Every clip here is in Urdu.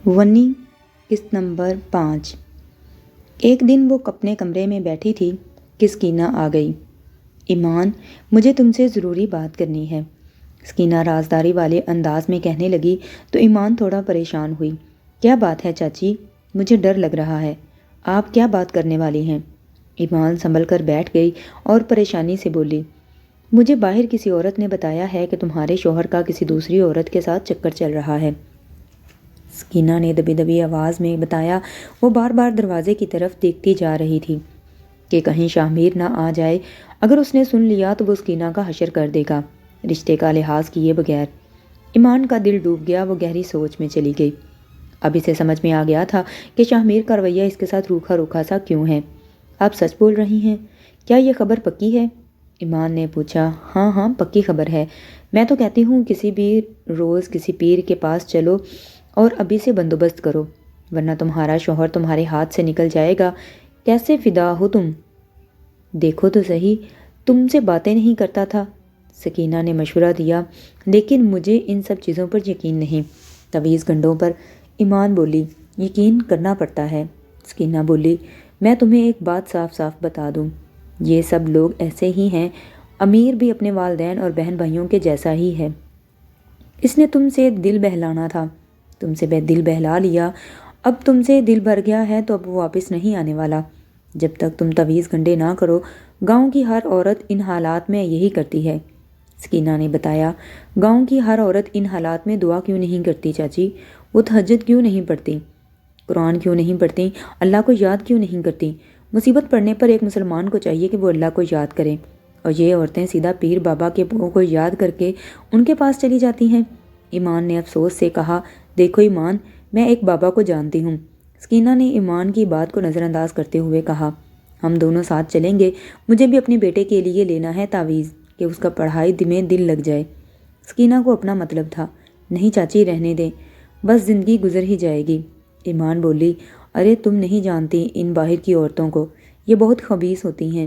ونی قسط نمبر 5۔ ایک دن وہ اپنے کمرے میں بیٹھی تھی کہ سکینہ آ گئی۔ ایمان، مجھے تم سے ضروری بات کرنی ہے، سکینہ رازداری والے انداز میں کہنے لگی تو ایمان تھوڑا پریشان ہوئی۔ کیا بات ہے چاچی؟ مجھے ڈر لگ رہا ہے، آپ کیا بات کرنے والی ہیں؟ ایمان سنبھل کر بیٹھ گئی اور پریشانی سے بولی، مجھے باہر کسی عورت نے بتایا ہے کہ تمہارے شوہر کا کسی دوسری عورت کے ساتھ چکر چل رہا ہے۔ سکینہ نے دبی دبی آواز میں بتایا۔ وہ بار بار دروازے کی طرف دیکھتی جا رہی تھی کہ کہیں شاہ میر نہ آ جائے، اگر اس نے سن لیا تو وہ سکینہ کا حشر کر دے گا، رشتے کا لحاظ کیے بغیر۔ ایمان کا دل ڈوب گیا، وہ گہری سوچ میں چلی گئی۔ اب اسے سمجھ میں آ گیا تھا کہ شاہ میر کا رویہ اس کے ساتھ روکھا روکھا سا کیوں ہے۔ آپ سچ بول رہی ہیں؟ کیا یہ خبر پکی ہے؟ ایمان نے پوچھا۔ ہاں ہاں پکی خبر ہے، میں تو کہتی ہوں کسی بھی روز کسی پیر کے پاس چلو اور ابھی سے بندوبست کرو، ورنہ تمہارا شوہر تمہارے ہاتھ سے نکل جائے گا۔ کیسے فدا ہو تم؟ دیکھو تو صحیح، تم سے باتیں نہیں کرتا تھا، سکینہ نے مشورہ دیا، لیکن مجھے ان سب چیزوں پر یقین نہیں، تویز گنڈوں پر۔ ایمان بولی، یقین کرنا پڑتا ہے۔ سکینہ بولی، میں تمہیں ایک بات صاف صاف بتا دوں، یہ سب لوگ ایسے ہی ہیں، امیر بھی اپنے والدین اور بہن بھائیوں کے جیسا ہی ہے۔ اس نے تم سے دل بہلانا تھا، تم سے دل بہلا لیا، اب تم سے دل بھر گیا ہے تو اب وہ واپس نہیں آنے والا، جب تک تم تویز گنڈے نہ کرو۔ گاؤں کی ہر عورت ان حالات میں یہی کرتی ہے، سکینہ نے بتایا۔ گاؤں کی ہر عورت ان حالات میں دعا کیوں نہیں کرتی چاچی؟ وہ تہجد کیوں نہیں پڑھتی؟ قرآن کیوں نہیں پڑھتی؟ اللہ کو یاد کیوں نہیں کرتی؟ مصیبت پڑنے پر ایک مسلمان کو چاہیے کہ وہ اللہ کو یاد کرے، اور یہ عورتیں سیدھا پیر بابا کے کو یاد کر کے ان کے پاس چلی جاتی ہیں۔ ایمان نے افسوس سے کہا، دیکھو ایمان، میں ایک بابا کو جانتی ہوں۔ سکینہ نے ایمان کی بات کو نظر انداز کرتے ہوئے کہا، ہم دونوں ساتھ چلیں گے، مجھے بھی اپنے بیٹے کے لیے لینا ہے تعویذ کہ اس کا پڑھائی میں دل لگ جائے۔ سکینہ کو اپنا مطلب تھا، نہیں چاچی رہنے دیں، بس زندگی گزر ہی جائے گی۔ ایمان بولی، ارے تم نہیں جانتی ان باہر کی عورتوں کو، یہ بہت خبیث ہوتی ہیں،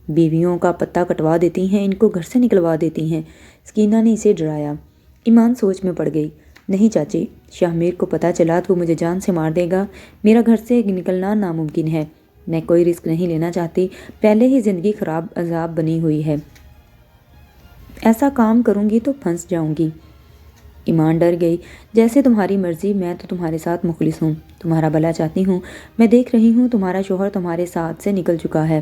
بیویوں کا پتہ کٹوا دیتی ہیں، ان کو گھر سے نکلوا دیتی ہیں۔ سکینہ نے اسے ڈرایا۔ ایمان سوچ میں پڑ گئی، نہیں چاچی، شاہ میر کو پتہ چلا تو وہ مجھے جان سے مار دے گا، میرا گھر سے نکلنا ناممکن ہے، میں کوئی رسک نہیں لینا چاہتی، پہلے ہی زندگی خراب عذاب بنی ہوئی ہے، ایسا کام کروں گی تو پھنس جاؤں گی۔ ایمان ڈر گئی، جیسے تمہاری مرضی، میں تو تمہارے ساتھ مخلص ہوں، تمہارا بھلا چاہتی ہوں، میں دیکھ رہی ہوں تمہارا شوہر تمہارے ساتھ سے نکل چکا ہے،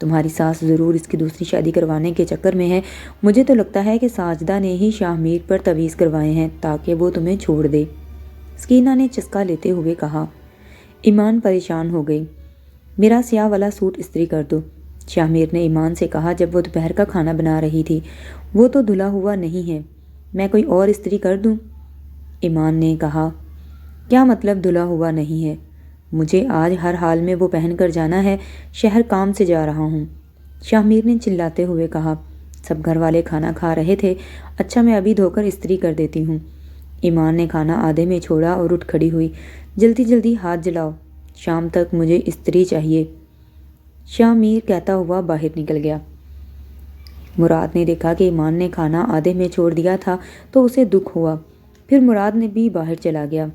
تمہاری ساس ضرور اس کی دوسری شادی کروانے کے چکر میں ہے، مجھے تو لگتا ہے کہ ساجدہ نے ہی شاہ میر پر تویز کروائے ہیں تاکہ وہ تمہیں چھوڑ دے، سکینہ نے چسکا لیتے ہوئے کہا۔ ایمان پریشان ہو گئی۔ میرا سیاہ والا سوٹ استری کر دو، شاہ میر نے ایمان سے کہا جب وہ دوپہر کا کھانا بنا رہی تھی، وہ تو دھلا ہوا نہیں ہے، میں کوئی اور استری کر دوں؟ ایمان نے کہا، کیا مطلب دھلا ہوا نہیں ہے؟ مجھے آج ہر حال میں وہ پہن کر جانا ہے، شہر کام سے جا رہا ہوں، شاہ میر نے چلاتے ہوئے کہا۔ سب گھر والے کھانا کھا رہے تھے، اچھا میں ابھی دھو کر استری کر دیتی ہوں۔ ایمان نے کھانا آدھے میں چھوڑا اور اٹھ کھڑی ہوئی، جلدی جلدی ہاتھ جلاؤ، شام تک مجھے استری چاہیے، شاہ میر کہتا ہوا باہر نکل گیا۔ مراد نے دیکھا کہ ایمان نے کھانا آدھے میں چھوڑ دیا تھا تو اسے دکھ ہوا، پھر مراد نے بھی باہر چلا گیا۔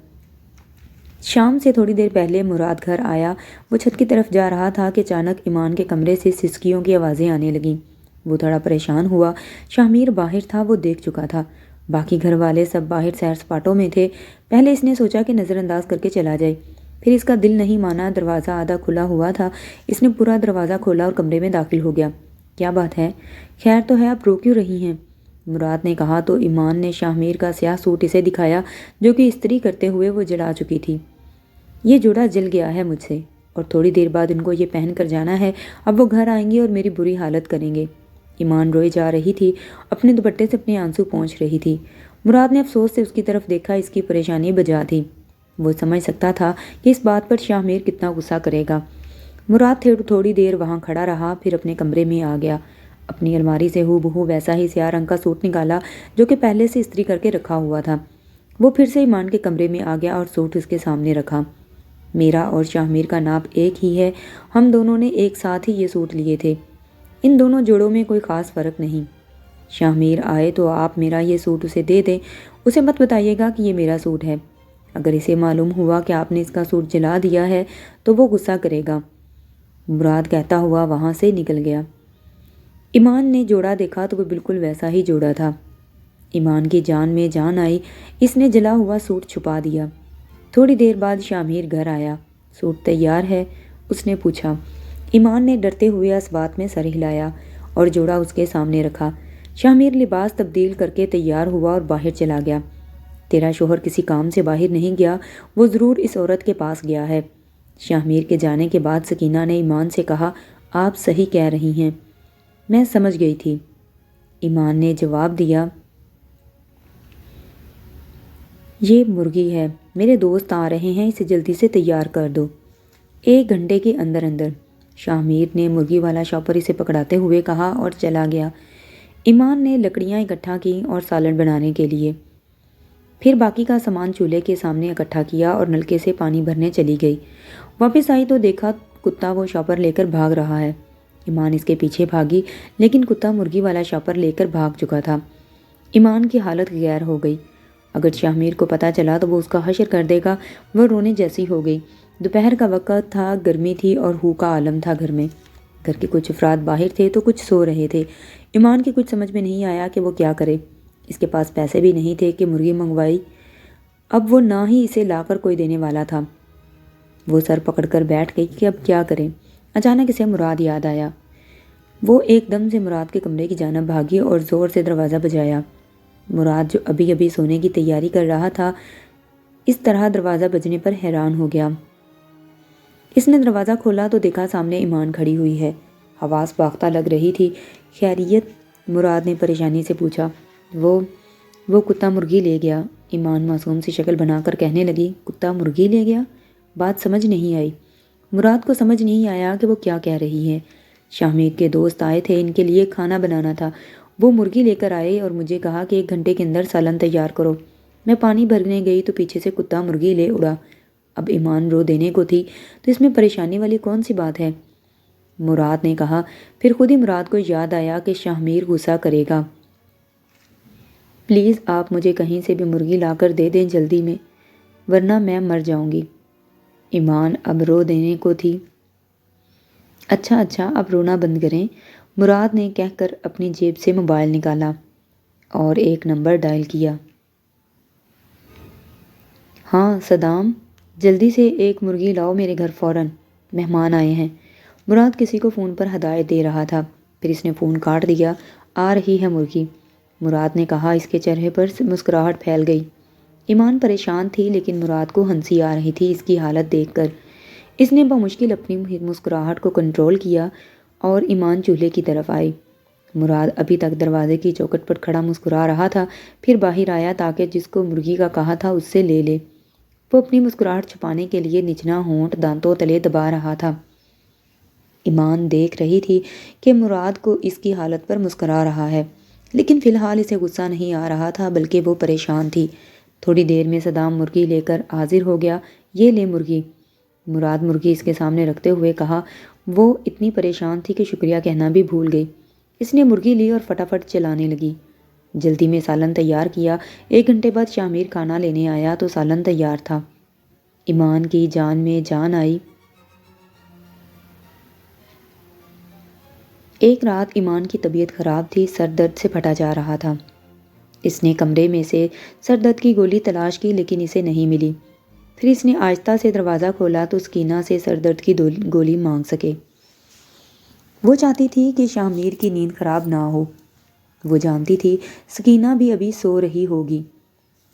شام سے تھوڑی دیر پہلے مراد گھر آیا، وہ چھت کی طرف جا رہا تھا کہ اچانک ایمان کے کمرے سے سسکیوں کی آوازیں آنے لگیں۔ وہ تھوڑا پریشان ہوا، شاہ میر باہر تھا، وہ دیکھ چکا تھا، باقی گھر والے سب باہر سیر سپاٹوں میں تھے۔ پہلے اس نے سوچا کہ نظر انداز کر کے چلا جائے، پھر اس کا دل نہیں مانا، دروازہ آدھا کھلا ہوا تھا، اس نے پورا دروازہ کھولا اور کمرے میں داخل ہو گیا۔ کیا بات ہے؟ خیر تو ہے، آپ رو کیوں رہی ہیں؟ مراد نے کہا تو ایمان نے شاہ میر کا سیاہ سوٹ اسے دکھایا جو کہ استری کرتے ہوئے وہ جلا چکی تھی۔ یہ جوڑا جل گیا ہے مجھ سے، اور تھوڑی دیر بعد ان کو یہ پہن کر جانا ہے، اب وہ گھر آئیں گے اور میری بری حالت کریں گے۔ ایمان روئے جا رہی تھی، اپنے دوپٹے سے اپنے آنسو پونچھ رہی تھی۔ مراد نے افسوس سے اس کی طرف دیکھا، اس کی پریشانی بجا تھی، وہ سمجھ سکتا تھا کہ اس بات پر شاہ میر کتنا غصہ کرے گا۔ مراد تھوڑی دیر وہاں کھڑا رہا، پھر اپنے کمرے میں آ گیا، اپنی الماری سے ہو بہو ویسا ہی سیاہ رنگ کا سوٹ نکالا جو کہ پہلے سے استری کر کے رکھا ہوا تھا۔ وہ پھر سے ایمان کے کمرے میں آ گیا اور سوٹ اس کے سامنے رکھا۔ میرا اور شاہ میر کا ناپ ایک ہی ہے، ہم دونوں نے ایک ساتھ ہی یہ سوٹ لیے تھے، ان دونوں جوڑوں میں کوئی خاص فرق نہیں۔ شاہ میر آئے تو آپ میرا یہ سوٹ اسے دے دیں، اسے مت بتائیے گا کہ یہ میرا سوٹ ہے، اگر اسے معلوم ہوا کہ آپ نے اس کا سوٹ جلا دیا ہے تو وہ غصہ کرے گا۔ مراد کہتا ہوا وہاں سے نکل گیا۔ ایمان نے جوڑا دیکھا تو وہ بالکل ویسا ہی جوڑا تھا۔ ایمان کی جان میں جان آئی، اس نے جلا ہوا سوٹ چھپا دیا۔ تھوڑی دیر بعد شامیر گھر آیا۔ سوٹ تیار ہے؟ اس نے پوچھا۔ ایمان نے ڈرتے ہوئے اس بات میں سر ہلایا اور جوڑا اس کے سامنے رکھا۔ شامیر لباس تبدیل کر کے تیار ہوا اور باہر چلا گیا۔ تیرا شوہر کسی کام سے باہر نہیں گیا، وہ ضرور اس عورت کے پاس گیا ہے۔ شامیر کے جانے کے بعد سکینہ نے ایمان سے کہا، آپ صحیح کہہ رہی ہیں، میں سمجھ گئی تھی۔ ایمان نے جواب دیا، یہ مرغی ہے، میرے دوست آ رہے ہیں، اسے جلدی سے تیار کر دو۔ 1 گھنٹے کے اندر اندر، شامیر نے مرغی والا شاپر اسے پکڑاتے ہوئے کہا اور چلا گیا۔ ایمان نے لکڑیاں اکٹھا کی اور سالن بنانے کے لیے، پھر باقی کا سامان چولہے کے سامنے اکٹھا کیا اور نلکے سے پانی بھرنے چلی گئی۔ واپس آئی تو دیکھا کتا وہ شاپر لے کر بھاگ رہا ہے۔ ایمان اس کے پیچھے بھاگی، لیکن کتا مرغی والا شاپر لے کر بھاگ چکا تھا۔ ایمان کی حالت غیر ہو گئی۔ اگر شامیر کو پتہ چلا تو وہ اس کا حشر کر دے گا۔ وہ رونے جیسی ہو گئی۔ دوپہر کا وقت تھا، گرمی تھی اور ہو کا عالم تھا گھر میں۔ گھر کے کچھ افراد باہر تھے تو کچھ سو رہے تھے۔ ایمان کی کچھ سمجھ میں نہیں آیا کہ وہ کیا کرے۔ اس کے پاس پیسے بھی نہیں تھے کہ مرغی منگوائی، اب وہ نہ ہی اسے لا کر کوئی دینے والا تھا۔ وہ سر پکڑ کر بیٹھ گئی کہ اب کیا کرے۔ اچانک اسے مراد یاد آیا۔ وہ ایک دم سے مراد کے کمرے کی جانب بھاگی اور زور سے دروازہ بجایا۔ مراد جو ابھی ابھی سونے کی تیاری کر رہا تھا، اس طرح دروازہ بجنے پر حیران ہو گیا۔ اس نے دروازہ کھولا تو دیکھا سامنے ایمان کھڑی ہوئی ہے۔ حواس باختہ لگ رہی تھی۔ خیریت؟ مراد نے پریشانی سے پوچھا۔ وہ کتا مرغی لے گیا، ایمان معصوم سی شکل بنا کر کہنے لگی۔ کتا مرغی لے گیا؟ بات سمجھ نہیں آئی۔ مراد کو سمجھ نہیں آیا کہ وہ کیا کہہ رہی ہے۔ شامیر کے دوست آئے تھے، ان کے لیے کھانا بنانا تھا۔ وہ مرغی لے کر آئے اور مجھے کہا کہ 1 گھنٹے کے اندر سالن تیار کرو۔ میں پانی بھرنے گئی تو پیچھے سے کتا مرغی لے اڑا۔ اب ایمان رو دینے کو تھی تو اس میں پریشانی والی کون سی بات ہے؟ مراد نے کہا۔ پھر خود ہی مراد کو یاد آیا کہ شامیر غصہ کرے گا۔ پلیز آپ مجھے کہیں سے بھی مرغی لا کر دے دیں جلدی میں، ورنہ میں مر جاؤں گی۔ ایمان اب رو دینے کو تھی۔ اچھا اب رونا بند کریں، مراد نے کہہ کر اپنی جیب سے موبائل نکالا اور ایک نمبر ڈائل کیا۔ ہاں صدام، جلدی سے 1 مرغی لاؤ میرے گھر فوراً، مہمان آئے ہیں۔ مراد کسی کو فون پر ہدایت دے رہا تھا، پھر اس نے فون کاٹ دیا۔ آ رہی ہے مرغی، مراد نے کہا۔ اس کے چہرے پر مسکراہٹ پھیل گئی۔ ایمان پریشان تھی، لیکن مراد کو ہنسی آ رہی تھی اس کی حالت دیکھ کر۔ اس نے بمشکل اپنی مسکراہٹ کو کنٹرول کیا اور ایمان چولہے کی طرف آئی۔ مراد ابھی تک دروازے کی چوکھٹ پر کھڑا مسکرا رہا تھا، پھر باہر آیا تاکہ جس کو مرغی کا کہا تھا اس سے لے لے۔ وہ اپنی مسکراہٹ چھپانے کے لیے نچلا ہونٹ دانتوں تلے دبا رہا تھا۔ ایمان دیکھ رہی تھی کہ مراد کو اس کی حالت پر مسکرا رہا ہے، لیکن فی الحال اسے غصہ نہیں آ رہا تھا بلکہ وہ پریشان تھی۔ تھوڑی دیر میں صدام مرغی لے کر حاضر ہو گیا۔ یہ لے مرغی، مراد مرغی اس کے سامنے رکھتے ہوئے کہا۔ وہ اتنی پریشان تھی کہ شکریہ کہنا بھی بھول گئی۔ اس نے مرغی لی اور فٹافٹ چلانے لگی۔ جلدی میں سالن تیار کیا۔ 1 گھنٹے بعد شامیر کھانا لینے آیا تو سالن تیار تھا۔ ایمان کی جان میں جان آئی۔ ایک رات ایمان کی طبیعت خراب تھی، سر درد سے پھٹا جا رہا تھا۔ اس نے کمرے میں سے سر درد کی گولی تلاش کی لیکن اسے نہیں ملی۔ پھر اس نے آہستہ سے دروازہ کھولا تو سکینہ سے سر درد کی گولی مانگ سکے۔ وہ چاہتی تھی کہ شامیر کی نیند خراب نہ ہو۔ وہ جانتی تھی سکینہ بھی ابھی سو رہی ہوگی۔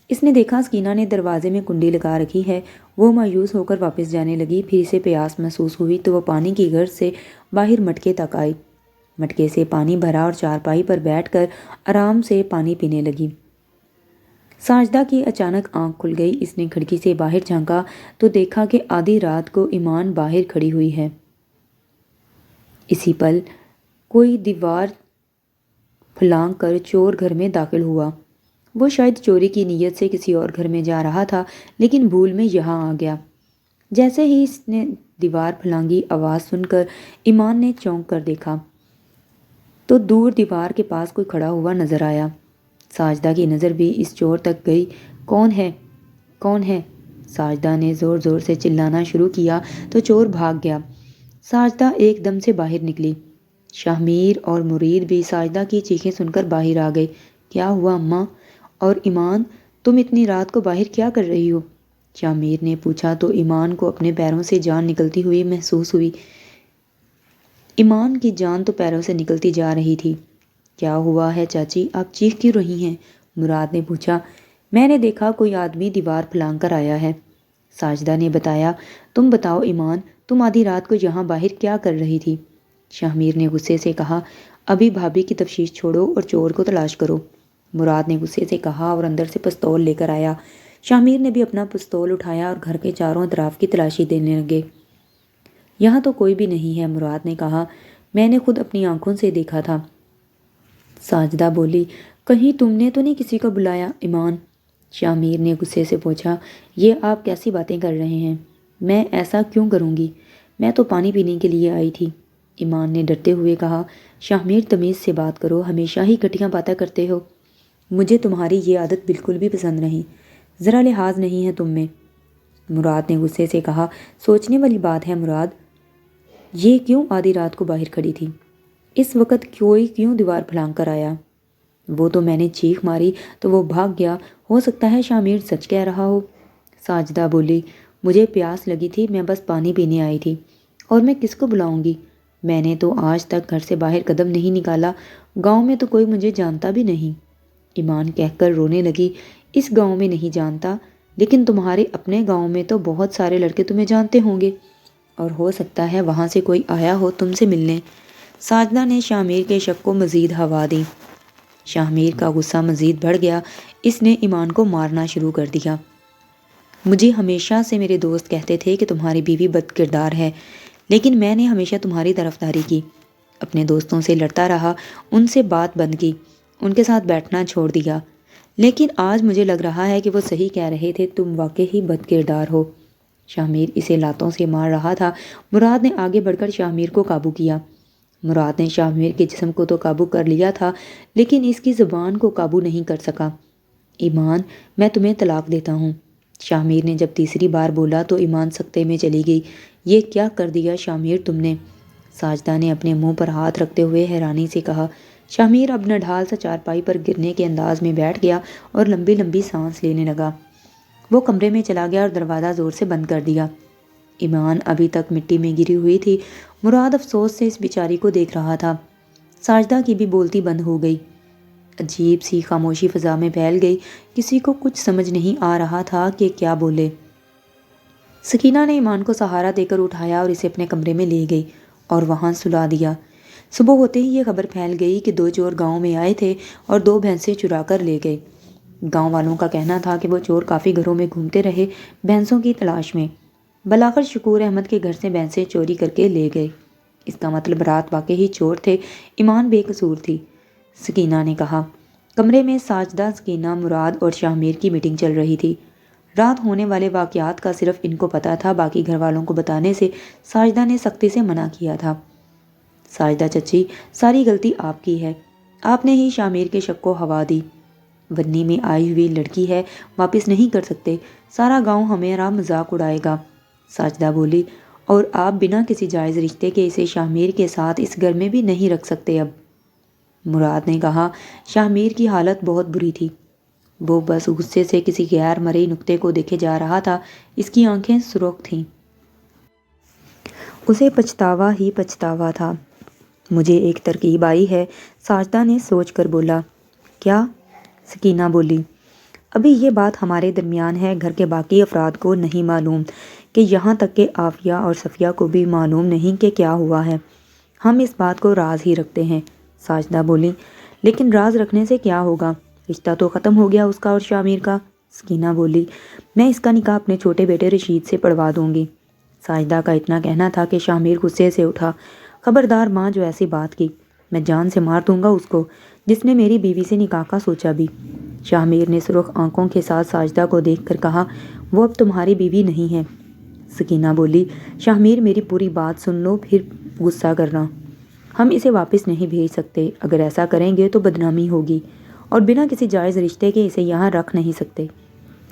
اس نے دیکھا سکینہ نے دروازے میں کنڈی لگا رکھی ہے۔ وہ مایوس ہو کر واپس جانے لگی۔ پھر اسے پیاس محسوس ہوئی تو وہ پانی کی غرض سے باہر مٹکے تک آئی۔ مٹکے سے پانی بھرا اور چارپائی پر بیٹھ کر آرام سے پانی پینے لگی۔ ساجدہ کی اچانک آنکھ کھل گئی۔ اس نے کھڑکی سے باہر جھانکا تو دیکھا کہ آدھی رات کو ایمان باہر کھڑی ہوئی ہے۔ اسی پل کوئی دیوار پھلانگ کر چور گھر میں داخل ہوا۔ وہ شاید چوری کی نیت سے کسی اور گھر میں جا رہا تھا، لیکن بھول میں یہاں آ گیا۔ جیسے ہی اس نے دیوار پھلانگی آواز سن کر ایمان نے چونک کر دیکھا تو دور دیوار کے پاس کوئی کھڑا ہوا نظر آیا۔ ساجدہ کی نظر بھی اس چور تک گئی۔ کون ہے؟ ساجدہ نے زور زور سے چلانا شروع کیا تو چور بھاگ گیا۔ ساجدہ ایک دم سے باہر نکلی۔ شاہ میر اور مرید بھی ساجدہ کی چیخیں سن کر باہر آ گئے۔ کیا ہوا اماں؟ اور ایمان، تم اتنی رات کو باہر کیا کر رہی ہو؟ شاہ میر نے پوچھا تو ایمان کو اپنے پیروں سے جان نکلتی ہوئی محسوس ہوئی۔ ایمان کی جان تو پیروں سے نکلتی جا رہی تھی۔ کیا ہوا ہے چاچی، آپ چیخ کیوں رہی ہیں؟ مراد نے پوچھا۔ میں نے دیکھا کوئی آدمی دیوار پھلانگ کر آیا ہے، ساجدہ نے بتایا۔ تم بتاؤ ایمان، تم آدھی رات کو یہاں باہر کیا کر رہی تھی؟ شاہ میر نے غصے سے کہا، ابھی بھابھی کی تفتیش چھوڑو اور چور کو تلاش کرو۔ مراد نے غصے سے کہا اور اندر سے پستول لے کر آیا۔ شاہ میر نے بھی اپنا پستول اٹھایا اور گھر کے چاروں اطراف کی تلاشی دینے لگے۔ یہاں تو کوئی بھی نہیں ہے، مراد نے کہا، میں نے خود اپنی آنکھوں سے دیکھا تھا۔ ساجدہ بولی، کہیں تم نے تو نہیں کسی کو بلایا ایمان؟ شاہ میر نے غصے سے پوچھا، یہ آپ کیسی باتیں کر رہے ہیں؟ میں ایسا کیوں کروں گی؟ میں تو پانی پینے کے لیے آئی تھی، ایمان نے ڈرتے ہوئے کہا۔ شاہ میر تمیز سے بات کرو، ہمیشہ ہی کٹیاں باتیں کرتے ہو۔ مجھے تمہاری یہ عادت بالکل بھی پسند نہیں، ذرا لحاظ نہیں ہے تم میں، مراد نے غصے سے کہا۔ سوچنے والی بات ہے مراد، یہ کیوں آدھی رات کو باہر کھڑی تھی؟ اس وقت کوئی کیوں دیوار پھلانگ کر آیا؟ وہ تو میں نے چیخ ماری تو وہ بھاگ گیا، ہو سکتا ہے شاہ میر سچ کہہ رہا ہو۔ ساجدہ بولی، مجھے پیاس لگی تھی، میں بس پانی پینے آئی تھی، اور میں کس کو بلاؤں گی؟ میں نے تو آج تک گھر سے باہر قدم نہیں نکالا، گاؤں میں تو کوئی مجھے جانتا بھی نہیں۔ ایمان کہہ کر رونے لگی، اس گاؤں میں نہیں جانتا، لیکن تمہارے اپنے گاؤں میں تو بہت سارے لڑکے تمہیں جانتے ہوں گے، اور ہو سکتا ہے وہاں سے کوئی آیا ہو تم سے ملنے۔ ساجدہ نے شاہ میر کے شک کو مزید ہوا دی۔ شاہ میر کا غصہ مزید بڑھ گیا، اس نے ایمان کو مارنا شروع کر دیا۔ مجھے ہمیشہ سے میرے دوست کہتے تھے کہ تمہاری بیوی بد کردار ہے، لیکن میں نے ہمیشہ تمہاری طرفداری کی، اپنے دوستوں سے لڑتا رہا، ان سے بات بند کی، ان کے ساتھ بیٹھنا چھوڑ دیا، لیکن آج مجھے لگ رہا ہے کہ وہ صحیح کہہ رہے تھے، تم واقعی بد کردار ہو۔ شاہ میر اسے لاتوں سے مار رہا تھا۔ مراد نے آگے بڑھ کر شاہ میر کو قابو کیا۔ مراد نے شاہ میر کے جسم کو تو قابو کر لیا تھا، لیکن اس کی زبان کو قابو نہیں کر سکا۔ ایمان، میں تمہیں طلاق دیتا ہوں۔ شاہ میر نے جب تیسری بار بولا تو ایمان سکتے میں چلی گئی۔ یہ کیا کر دیا شاہ میر تم نے؟ ساجدہ نے اپنے منہ پر ہاتھ رکھتے ہوئے حیرانی سے کہا۔ شاہ میر اب نڈھال سا چارپائی پر گرنے کے انداز میں بیٹھ گیا اور لمبی لمبی سانس لینے لگا۔ وہ کمرے میں چلا گیا اور دروازہ زور سے بند کر دیا۔ ایمان ابھی تک مٹی میں گری ہوئی تھی۔ مراد افسوس سے اس بیچاری کو دیکھ رہا تھا۔ ساجدہ کی بھی بولتی بند ہو گئی۔ عجیب سی خاموشی فضا میں پھیل گئی، کسی کو کچھ سمجھ نہیں آ رہا تھا کہ کیا بولے۔ سکینہ نے ایمان کو سہارا دے کر اٹھایا اور اسے اپنے کمرے میں لے گئی اور وہاں سلا دیا۔ صبح ہوتے ہی یہ خبر پھیل گئی کہ 2 چور گاؤں میں آئے تھے اور 2 بھینسیں چرا کر لے گئے۔ گاؤں والوں کا کہنا تھا کہ وہ چور کافی گھروں میں گھومتے رہے بھینسوں کی تلاش میں، بلاخر شکور احمد کے گھر سے بھینسیں چوری کر کے لے گئے۔ اس کا مطلب رات واقعی چور تھے، ایمان بے قصور تھی، سکینہ نے کہا۔ کمرے میں ساجدہ، سکینہ، مراد اور شاہ میر کی میٹنگ چل رہی تھی۔ رات ہونے والے واقعات کا صرف ان کو پتہ تھا، باقی گھر والوں کو بتانے سے ساجدہ نے سختی سے منع کیا تھا۔ ساجدہ چچی، ساری غلطی آپ کی ہے، آپ نے ہی شاہ میر کے شک کو ہوا دی۔ ونی میں آئی ہوئی لڑکی ہے، واپس نہیں کر سکتے، سارا گاؤں ہمارا مذاق اڑائے گا، ساجدہ بولی، اور آپ بنا کسی جائز رشتے کے اسے شاہ میر کے ساتھ اس گھر میں بھی نہیں رکھ سکتے اب، مراد نے کہا۔ شاہ میر کی حالت بہت بری تھی، وہ بس غصے سے کسی غیر مرئی نقطے کو دیکھے جا رہا تھا، اس کی آنکھیں سرخ تھیں، اسے پچھتاوا ہی پچھتاوا تھا۔ مجھے ایک ترکیب آئی ہے، ساجدہ نے سوچ کر بولا۔ کیا؟ سکینہ بولی۔ ابھی یہ بات ہمارے درمیان ہے، گھر کے باقی افراد کو نہیں معلوم، کہ یہاں تک کہ عافیہ اور صفیہ کو بھی معلوم نہیں کہ کیا ہوا ہے، ہم اس بات کو راز ہی رکھتے ہیں، ساجدہ بولی۔ لیکن راز رکھنے سے کیا ہوگا، رشتہ تو ختم ہو گیا اس کا اور شاہ میر کا، سکینہ بولی۔ میں اس کا نکاح اپنے چھوٹے بیٹے رشید سے پڑھوا دوں گی۔ ساجدہ کا اتنا کہنا تھا کہ شاہ میر غصے سے اٹھا۔ خبردار ماں جو ایسی بات کی، میں جان سے مار دوں گا اس کو، جس نے میری بیوی سے نکاح کا سوچا بھی۔ شاہ میر نے سرخ آنکھوں کے ساتھ ساجدہ کو دیکھ کر کہا، وہ اب تمہاری بیوی نہیں ہے، سکینہ بولی۔ شاہ میر میری پوری بات سن لو پھر غصہ کرنا، ہم اسے واپس نہیں بھیج سکتے، اگر ایسا کریں گے تو بدنامی ہوگی، اور بنا کسی جائز رشتے کے اسے یہاں رکھ نہیں سکتے۔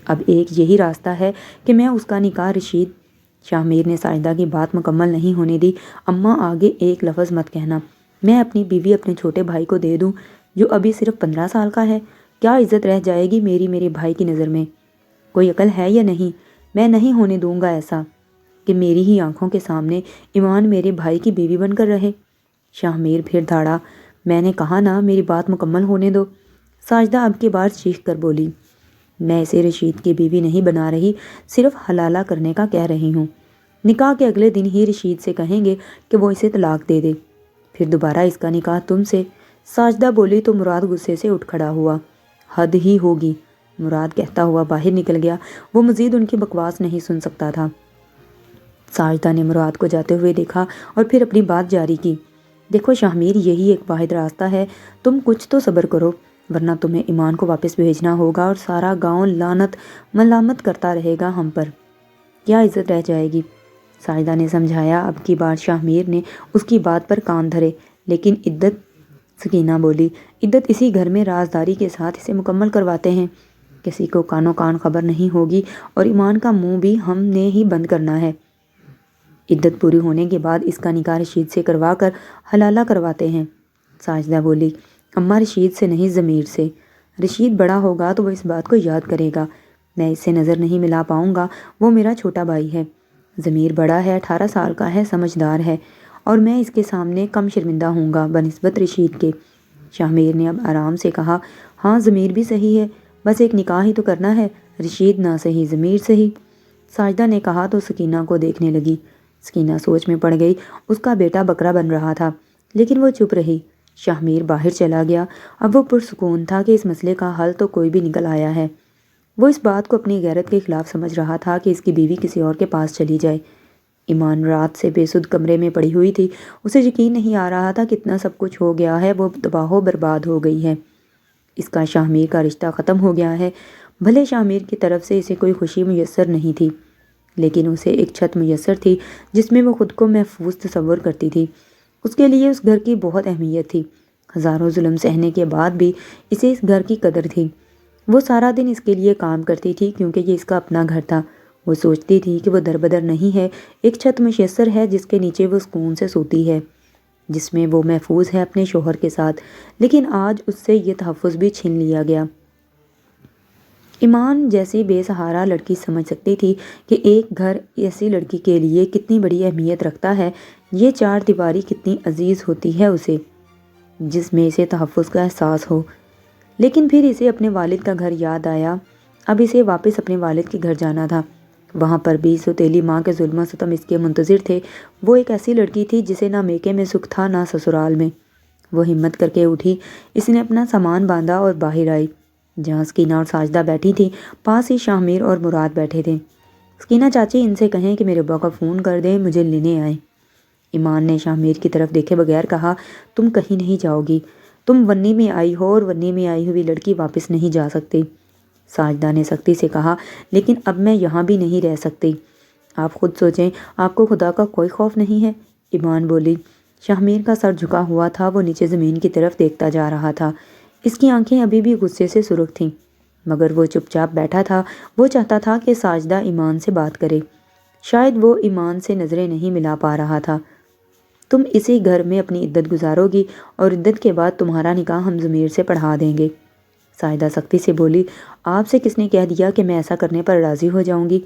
اب ایک یہی راستہ ہے کہ میں اس کا نکاح رشید۔ شاہ میر نے ساجدہ کی بات مکمل نہیں ہونے دی۔ اماں آگے ایک لفظ مت کہنا، میں اپنی بیوی اپنے چھوٹے بھائی کو دے دوں جو ابھی صرف 15 سال کا ہے؟ کیا عزت رہ جائے گی میرے بھائی کی نظر میں؟ کوئی عقل ہے یا نہیں؟ میں نہیں ہونے دوں گا ایسا کہ میری ہی آنکھوں کے سامنے ایمان میرے بھائی کی بیوی بن کر رہے۔ شاہ میر پھر دھاڑا، میں نے کہا نا میری بات مکمل ہونے دو۔ ساجدہ اب کی بار چیخ کر بولی، میں اسے رشید کی بیوی نہیں بنا رہی، صرف حلالہ کرنے کا کہہ رہی ہوں۔ نکاح کے اگلے دن ہی رشید سے کہیں گے کہ وہ اسے طلاق دے دے، پھر دوبارہ اس کا نکاح تم سے۔ ساجدہ بولی تو مراد غصے سے اٹھ کھڑا ہوا۔ حد ہی ہوگی، مراد کہتا ہوا باہر نکل گیا۔ وہ مزید ان کی بکواس نہیں سن سکتا تھا۔ ساجدہ نے مراد کو جاتے ہوئے دیکھا اور پھر اپنی بات جاری کی، دیکھو شاہ میر، یہی ایک واحد راستہ ہے، تم کچھ تو صبر کرو، ورنہ تمہیں ایمان کو واپس بھیجنا ہوگا اور سارا گاؤں لعنت ملامت کرتا رہے گا ہم پر، کیا عزت رہ جائے گی؟ ساجدہ نے سمجھایا۔ اب کی بار شاہ میر نے اس کی بات پر کان دھرے، لیکن عدت؟ سکینہ بولی، عدت اسی گھر میں رازداری کے ساتھ اسے مکمل کرواتے ہیں، کسی کو کانوں کان خبر نہیں ہوگی، اور ایمان کا منہ بھی ہم نے ہی بند کرنا ہے۔ عدت پوری ہونے کے بعد اس کا نکاح رشید سے کروا کر حلالہ کرواتے ہیں۔ ساجدہ بولی، اماں رشید سے نہیں ضمیر سے، رشید بڑا ہوگا تو وہ اس بات کو یاد کرے گا، میں اس سے نظر نہیں ملا پاؤں گا، وہ میرا چھوٹا بھائی ہے، ضمیر بڑا ہے، 18 سال کا ہے، سمجھدار ہے، اور میں اس کے سامنے کم شرمندہ ہوں گا بنسبت رشید کے۔ شاہ میر نے اب آرام سے کہا، ہاں ضمیر بھی صحیح ہے، بس ایک نکاح ہی تو کرنا ہے، رشید نہ صحیح ضمیر صحیح۔ ساجدہ نے کہا تو سکینہ کو دیکھنے لگی۔ سکینہ سوچ میں پڑ گئی، اس کا بیٹا بکرا بن رہا تھا، لیکن وہ چپ رہی۔ شاہ میر باہر چلا گیا۔ اب وہ پرسکون تھا کہ اس مسئلے کا حل تو کوئی بھی نکل آیا ہے۔ وہ اس بات کو اپنی غیرت کے خلاف سمجھ رہا تھا کہ اس کی بیوی کسی اور کے پاس چلی جائے۔ ایمان رات سے بے سدھ کمرے میں پڑی ہوئی تھی، اسے یقین نہیں آ رہا تھا کتنا سب کچھ ہو گیا ہے، وہ تباہ و برباد ہو گئی ہے، اس کا شاہ میر کا رشتہ ختم ہو گیا ہے۔ بھلے شاہ میر کی طرف سے اسے کوئی خوشی میسر نہیں تھی، لیکن اسے ایک چھت میسر تھی جس میں وہ خود کو محفوظ تصور کرتی تھی۔ اس کے لیے اس گھر کی بہت اہمیت تھی، ہزاروں ظلم سہنے کے بعد بھی اسے اس گھر کی قدر تھی۔ وہ سارا دن اس کے لیے کام کرتی تھی کیونکہ یہ اس کا اپنا گھر تھا۔ وہ سوچتی تھی کہ وہ دربدر نہیں ہے، ایک چھت میسر ہے جس کے نیچے وہ سکون سے سوتی ہے، جس میں وہ محفوظ ہے اپنے شوہر کے ساتھ، لیکن آج اس سے یہ تحفظ بھی چھین لیا گیا۔ ایمان جیسی بے سہارا لڑکی سمجھ سکتی تھی کہ ایک گھر ایسی لڑکی کے لیے کتنی بڑی اہمیت رکھتا ہے، یہ چار دیواری کتنی عزیز ہوتی ہے اسے، جس میں اسے تحفظ کا احساس ہو۔ لیکن پھر اسے اپنے والد کا گھر یاد آیا۔ اب اسے واپس اپنے والد کے گھر جانا تھا، وہاں پر بھی سوتیلی ماں کے ظلم و ستم اس کے منتظر تھے۔ وہ ایک ایسی لڑکی تھی جسے نہ میکے میں سکھ تھا نہ سسرال میں۔ وہ ہمت کر کے اٹھی، اس نے اپنا سامان باندھا اور باہر آئی۔ جہاں سکینہ اور ساجدہ بیٹھی تھیں، پاس ہی شاہ میر اور مراد بیٹھے تھے۔ سکینہ چاچی، ان سے کہیں کہ میرے ابا کو فون کر دیں، مجھے لینے آئیں۔ ایمان نے شاہ میر کی طرف دیکھے بغیر کہا، تم کہیں نہیں جاؤ گی، تم ونی میں آئی ہو اور ونی میں آئی ہوئی لڑکی واپس نہیں جا سکتی۔ ساجدہ نے سختی سے کہا، لیکن اب میں یہاں بھی نہیں رہ سکتی، آپ خود سوچیں، آپ کو خدا کا کوئی خوف نہیں ہے؟ ایمان بولی۔ شاہ میر کا سر جھکا ہوا تھا، وہ نیچے زمین کی طرف دیکھتا جا رہا تھا۔ اس کی آنکھیں ابھی بھی غصے سے سرخ تھیں، مگر وہ چپ چاپ بیٹھا تھا۔ وہ چاہتا تھا کہ ساجدہ ایمان سے بات کرے، شاید وہ ایمان سے نظریں نہیں ملا پا رہا تھا۔ تم اسی گھر میں اپنی عدت گزارو گی اور عدت کے بعد تمہارا نکاح ہم ضمیر سے پڑھا دیں گے۔ ساجدہ سختی سے بولی، آپ سے کس نے کہہ دیا کہ میں ایسا کرنے پر راضی ہو جاؤں گی؟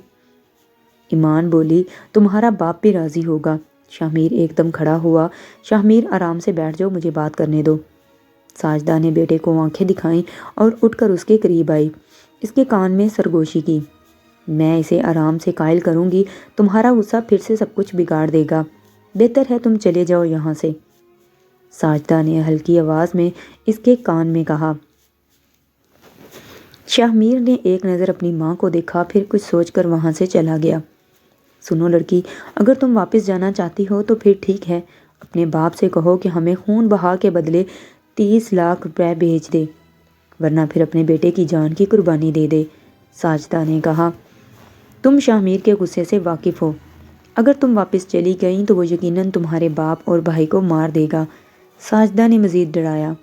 ایمان بولی، تمہارا باپ بھی راضی ہوگا۔ شاہ میر ایک دم کھڑا ہوا۔ شاہ میر، آرام سے بیٹھ جاؤ، مجھے بات کرنے دو۔ ساجدہ نے بیٹے کو آنکھیں دکھائیں اور اٹھ کر اس کے قریب آئی، اس کے کان میں سرگوشی کی۔ میں اسے آرام سے قائل کروں گی، تمہارا غصہ پھر سے سب کچھ بگاڑ دے گا، بہتر ہے تم چلے جاؤ یہاں سے۔ ساجدہ نے ہلکی آواز میں اس کے کان میں کہا۔ شاہ میر نے ایک نظر اپنی ماں کو دیکھا، پھر کچھ سوچ کر وہاں سے چلا گیا۔ سنو لڑکی، اگر تم واپس جانا چاہتی ہو تو پھر ٹھیک ہے، اپنے باپ سے کہو کہ ہمیں خون بہا کے بدلے 30 لاکھ روپے بھیج دے، ورنہ پھر اپنے بیٹے کی جان کی قربانی دے دے۔ ساجدہ نے کہا، تم شاہ میر کے غصے سے واقف ہو، اگر تم واپس چلی گئیں تو وہ یقیناً تمہارے باپ اور بھائی کو مار دے گا۔ ساجدہ نے مزید ڈرایا۔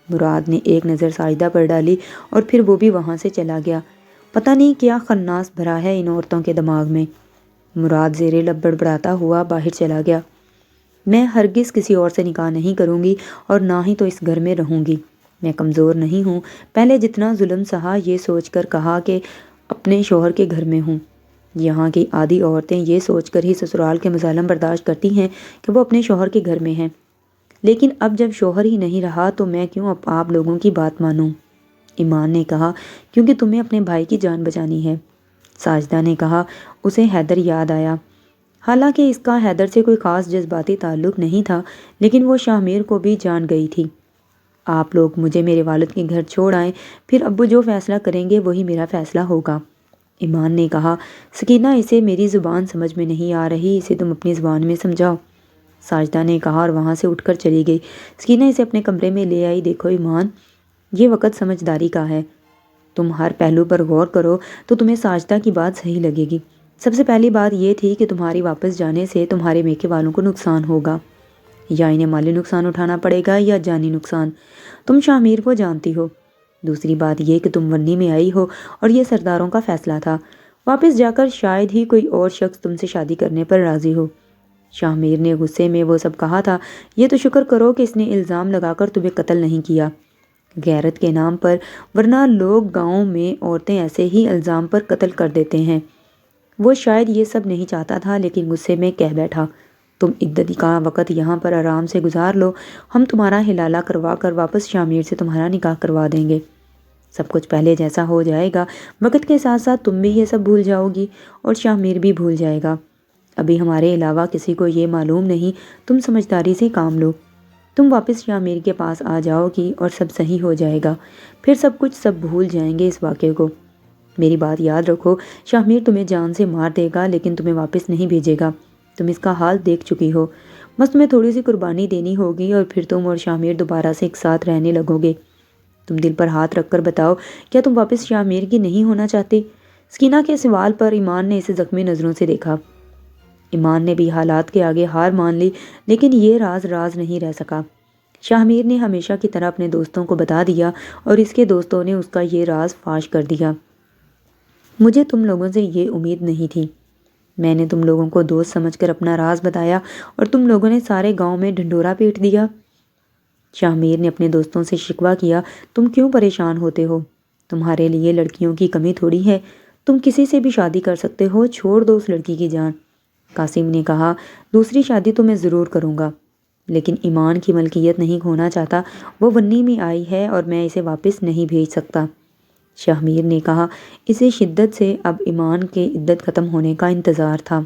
مراد نے ایک نظر ساجدہ پر ڈالی اور پھر وہ بھی وہاں سے چلا گیا۔ پتہ نہیں کیا خناس بھرا ہے ان عورتوں کے دماغ میں۔ مراد زیر لب بڑبڑاتا ہوا باہر چلا گیا۔ میں ہرگز کسی اور سے نکاح نہیں کروں گی اور نہ ہی تو اس گھر میں رہوں گی۔ میں کمزور نہیں ہوں، پہلے جتنا ظلم سہا یہ سوچ کر کہا کہ اپنے شوہر کے گھر میں ہوں۔ یہاں کی آدھی عورتیں یہ سوچ کر ہی سسرال کے مظالم برداشت کرتی ہیں کہ وہ اپنے شوہر کے گھر میں ہیں، لیکن اب جب شوہر ہی نہیں رہا تو میں کیوں آپ لوگوں کی بات مانوں؟ ایمان نے کہا، کیونکہ تمہیں اپنے بھائی کی جان بچانی ہے۔ ساجدہ نے کہا، اسے حیدر یاد آیا۔ حالانکہ اس کا حیدر سے کوئی خاص جذباتی تعلق نہیں تھا، لیکن وہ شاہ میر کو بھی جان گئی تھی۔ آپ لوگ مجھے میرے والد کے گھر چھوڑ آئیں، پھر ابو جو فیصلہ کریں گے وہی میرا فیصلہ ہوگا۔ ایمان نے کہا، سکینہ اسے میری زبان سمجھ میں نہیں آ رہی، اسے تم اپنی زبان میں سمجھاؤ۔ ساجدہ نے کہا اور وہاں سے اٹھ کر چلی گئی۔ سکینہ اسے اپنے کمرے میں لے آئی۔ دیکھو ایمان، یہ وقت سمجھداری کا ہے، تم ہر پہلو پر غور کرو تو تمہیں ساجدہ کی بات صحیح لگے گی۔ سب سے پہلی بات یہ تھی کہ تمہاری واپس جانے سے تمہارے میکے والوں کو نقصان ہوگا، یا انہیں مالی نقصان اٹھانا پڑے گا یا جانی نقصان۔ تم شاہ میر کو جانتی ہو۔ دوسری بات یہ کہ تم ونی میں آئی ہو اور یہ سرداروں کا فیصلہ تھا، واپس جا کر شاید ہی کوئی اور شخص تم سے شادی کرنے پر راضی ہو۔ شاہ میر نے غصے میں وہ سب کہا تھا، یہ تو شکر کرو کہ اس نے الزام لگا کر تمہیں قتل نہیں کیا غیرت کے نام پر، ورنہ لوگ گاؤں میں عورتیں ایسے ہی الزام پر قتل کر دیتے ہیں۔ وہ شاید یہ سب نہیں چاہتا تھا، لیکن غصے میں کہہ بیٹھا، تم عدت کا وقت یہاں پر آرام سے گزار لو، ہم تمہارا حلالہ کروا کر واپس شاہ میر سے تمہارا نکاح کروا دیں گے۔ سب کچھ پہلے جیسا ہو جائے گا، وقت کے ساتھ ساتھ تم بھی یہ سب بھول جاؤ گی اور شاہ میر بھی بھول جائے گا۔ ابھی ہمارے علاوہ کسی کو یہ معلوم نہیں، تم سمجھداری سے کام لو۔ تم واپس شاہ میر کے پاس آ جاؤ گی اور سب صحیح ہو جائے گا، پھر سب بھول جائیں گے اس واقعے کو۔ میری بات یاد رکھو، شاہ میر تمہیں جان سے مار دے گا لیکن تمہیں واپس نہیں بھیجے گا، تم اس کا حال دیکھ چکی ہو۔ بس تمہیں تھوڑی سی قربانی دینی ہوگی اور پھر تم اور شاہ میر دوبارہ سے ایک ساتھ رہنے لگو گے۔ تم دل پر ہاتھ رکھ کر بتاؤ، کیا تم واپس شاہ میر کی نہیں ہونا چاہتے؟ سکینہ کے سوال پر ایمان نے اسے زخمی نظروں سے دیکھا۔ ایمان نے بھی حالات کے آگے ہار مان لی، لیکن یہ راز نہیں رہ سکا۔ شاہ میر نے ہمیشہ کی طرح اپنے دوستوں کو بتا دیا اور اس کے دوستوں نے اس کا یہ راز فاش کر دیا۔ مجھے تم لوگوں سے یہ امید نہیں تھی۔ میں نے تم لوگوں کو دوست سمجھ کر اپنا راز بتایا اور تم لوگوں نے سارے گاؤں میں ڈھنڈورا پیٹ دیا۔ شاہ میر نے اپنے دوستوں سے شکوہ کیا، تم کیوں پریشان ہوتے ہو؟ تمہارے لیے لڑکیوں کی کمی تھوڑی ہے، تم کسی سے بھی شادی کر سکتے ہو، چھوڑ دو اس لڑکی کی جان۔ قاسم نے کہا، دوسری شادی تو میں ضرور کروں گا، لیکن ایمان کی ملکیت نہیں کھونا چاہتا، وہ ونی میں آئی ہے اور میں اسے واپس نہیں بھیج سکتا۔ شاہ میر نے کہا، اسے شدت سے اب ایمان کے عدت ختم ہونے کا انتظار تھا۔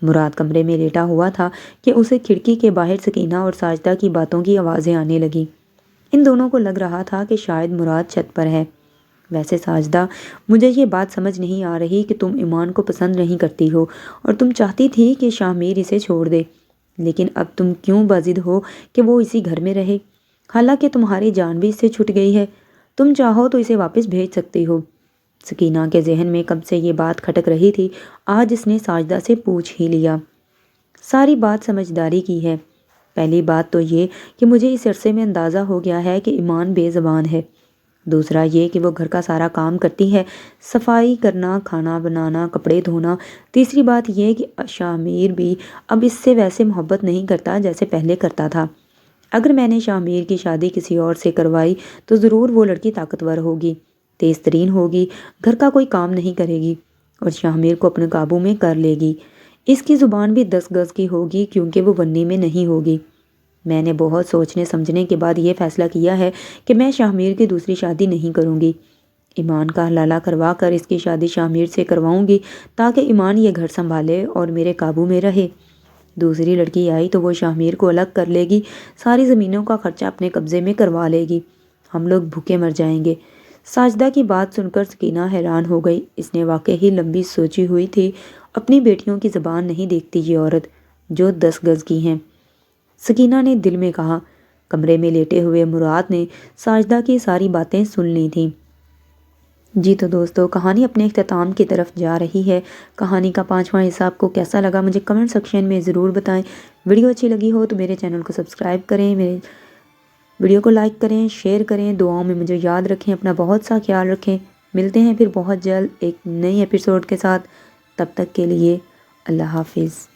مراد کمرے میں لیٹا ہوا تھا کہ اسے کھڑکی کے باہر سکینہ اور ساجدہ کی باتوں کی آوازیں آنے لگیں۔ ان دونوں کو لگ رہا تھا کہ شاید مراد چھت پر ہے۔ ویسے ساجدہ، مجھے یہ بات سمجھ نہیں آ رہی کہ تم ایمان کو پسند نہیں کرتی ہو اور تم چاہتی تھی کہ شاہ میر اسے چھوڑ دے، لیکن اب تم کیوں باضد ہو کہ وہ اسی گھر میں رہے؟ حالانکہ تمہاری جان بھی اس سے چھٹ گئی ہے، تم چاہو تو اسے واپس بھیج سکتی ہو۔ سکینہ کے ذہن میں کب سے یہ بات کھٹک رہی تھی، آج اس نے ساجدہ سے پوچھ ہی لیا۔ ساری بات سمجھداری کی ہے۔ پہلی بات تو یہ کہ مجھے اس عرصے میں اندازہ ہو گیا ہے کہ ایمان بے زبان ہے۔ دوسرا یہ کہ وہ گھر کا سارا کام کرتی ہے، صفائی کرنا، کھانا بنانا، کپڑے دھونا۔ تیسری بات یہ کہ شاہ میر بھی اب اس سے ویسے محبت نہیں کرتا جیسے پہلے کرتا تھا۔ اگر میں نے شاہ میر کی شادی کسی اور سے کروائی تو ضرور وہ لڑکی طاقتور ہوگی، تیز ترین ہوگی، گھر کا کوئی کام نہیں کرے گی اور شاہ میر کو اپنے قابو میں کر لے گی۔ اس کی زبان بھی 10 گز کی ہوگی کیونکہ وہ ونی میں نہیں ہوگی۔ میں نے بہت سوچنے سمجھنے کے بعد یہ فیصلہ کیا ہے کہ میں شاہ میر کی دوسری شادی نہیں کروں گی۔ ایمان کا حلالہ کروا کر اس کی شادی شاہ میر سے کرواؤں گی تاکہ ایمان یہ گھر سنبھالے اور میرے قابو میں رہے۔ دوسری لڑکی آئی تو وہ شاہ میر کو الگ کر لے گی، ساری زمینوں کا خرچہ اپنے قبضے میں کروا لے گی، ہم لوگ بھوکے مر جائیں گے۔ ساجدہ کی بات سن کر سکینہ حیران ہو گئی، اس نے واقعی لمبی سوچی ہوئی تھی۔ اپنی بیٹیوں کی زبان نہیں دیکھتی یہ عورت جو 10 گز کی ہیں، سکینہ نے دل میں کہا۔ کمرے میں لیٹے ہوئے مراد نے ساجدہ کی ساری باتیں سن لی تھیں۔ جی تو دوستو، کہانی اپنے اختتام کی طرف جا رہی ہے۔ کہانی کا 5واں حصہ آپ کو کیسا لگا مجھے کمنٹ سیکشن میں ضرور بتائیں۔ ویڈیو اچھی لگی ہو تو میرے چینل کو سبسکرائب کریں، میرے ویڈیو کو لائک کریں، شیئر کریں، دعاؤں میں مجھے یاد رکھیں، اپنا بہت سا خیال رکھیں۔ ملتے ہیں پھر بہت جلد ایک نئی ایپیسوڈ کے ساتھ، تب تک کے لیے اللہ حافظ۔